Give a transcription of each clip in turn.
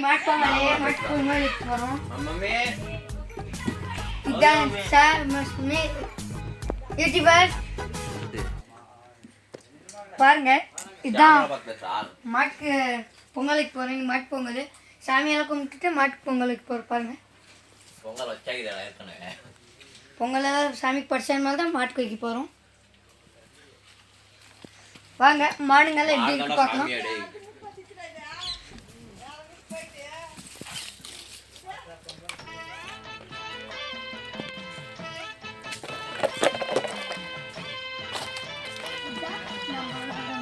மாட்டு போறோம். இதான் சார் யூடியூபர் பாருங்க. இதான் மாட்டு பொங்கலுக்கு போறீங்க. மாட்டு பொங்கல் சாமியெல்லாம் கும்பிட்டுட்டு மாட்டு பொங்கலுக்கு போற பாருங்க. பொங்கல் சாமிக்கு படிச்ச மாதிரி தான் மாட்டுக்கு வைக்க போறோம். வாங்க மாடுங்கெல்லாம் எப்படி இருக்கு பார்க்கலாம்.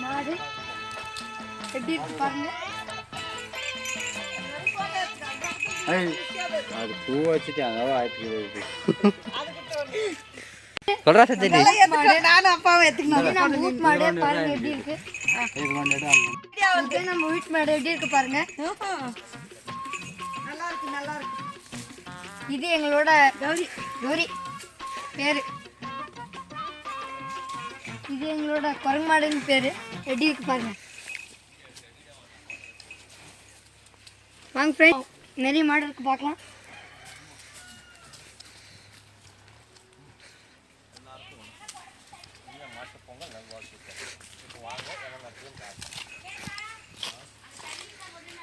மாடு எப்படி இருக்கு பாருங்க. அது பூ வச்சுட்டு அங்கே ஆயிட்டு சொல்றா சத்தினி நானும் அப்பாவை எடுத்துக்கணும். நம்ம வீட்டு மாடு பாருங்க எப்படி இருக்கு. நம்ம வீட்டு மாடு எப்படி இருக்கு பாருங்க. நல்லா இருக்கு நல்லா இருக்கு. இது எங்களோட கௌரி கௌரி பேரு. இது எங்களோட குரங்கு மாடுன்னு பேரு. எப்படி இருக்கு பாருங்க. வாங்க ஃப்ரெண்ட்ஸ் நிறைய மாடு இருக்கு பார்க்கலாம்.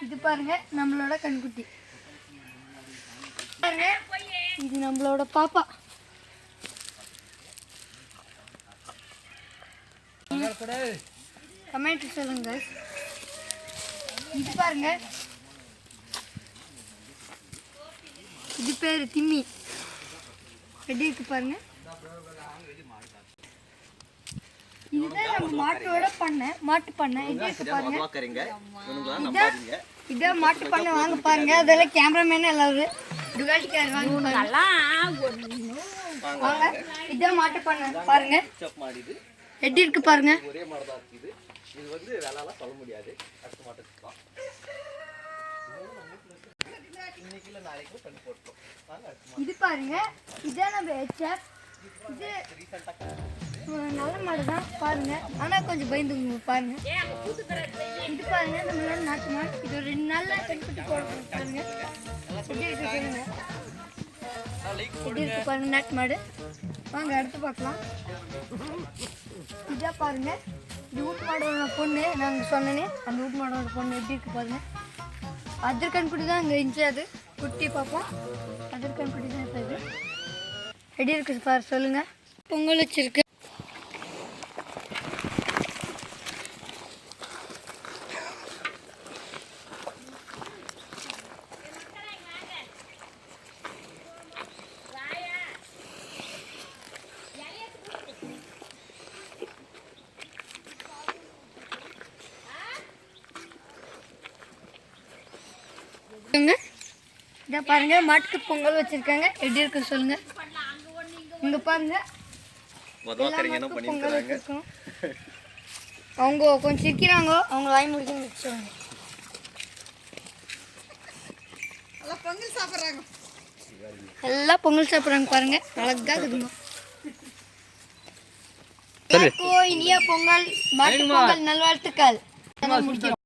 இது பாருங்க நம்மளோட கண்குட்டி பாருங்க. இது நம்மளோட பாப்பா. கமெண்ட் சொல்லுங்க. இது பாருங்க இது பேரு திம்மி. எப்படி இருக்கு பாருங்க. இதுதான் நம்ம மாட்டோட பண்ணை மாட்டு பண்ணை. எப்படி இருக்கு பாருங்க. இதான் மாட்டு பண்ணை. வாங்க பாருங்க. அதெல்லாம் கேமராமேன் எல்லாரும் டுகாட்டிக்கார் வாங்க வாங்க. இதான் மாட்டு பண்ணை பாருங்க. எப்படி இருக்கு பாருங்க. இது பாருங்க. இதான் நம்ம ஹெச்எஃப். இது நல்ல மாடு தான் பாருங்க. ஆனா கொஞ்சம் பயந்துங்க பாருங்க. இது பாருங்க நம்மளோட நாட்டு மாடு. இது ஒரு 2 நாள்ல கண்குட்டி போடுறோம் பாருங்க. எப்படி இருக்கு பாருங்க. எப்படி இருக்கு பாருங்க நாட்டு மாடு. வாங்க அடுத்து பார்க்கலாம். இதா பாருங்க. இது வீட்டு மாடோட பொண்ணு. நாங்கள் சொன்னேனே அந்த வீட்டு மாடோட பொண்ணு. எப்படி இருக்கு பாருங்க. அதர் கண்குட்டி தான் இங்கே இருந்துச்சு. அது குட்டி பார்ப்போம். அதர் கண்குட்டி தான் இருக்காது. எப்படி இருக்கு பாரு சொல்லுங்க. பொங்கல் வச்சிருக்கு. இதை பாருங்க மாட்டுக்கு பொங்கல் வச்சிருக்காங்க. எப்படி இருக்கு சொல்லுங்க. இங்க பாருங்க பொங்கல் வச்சிருக்கோம். அவங்க கொஞ்சம் சிரிக்கிறாங்க. அவங்க வாய் முடிக்கணும் வச்சுருவாங்க. எல்லாம் பொங்கல் சாப்பிட்றாங்க பாருங்க. அழகா இருக்குதுங்க. இனிய பொங்கல் மாட்டு பொங்கல் நல்வாழ்த்துக்கள். முடிக்கிறோம்.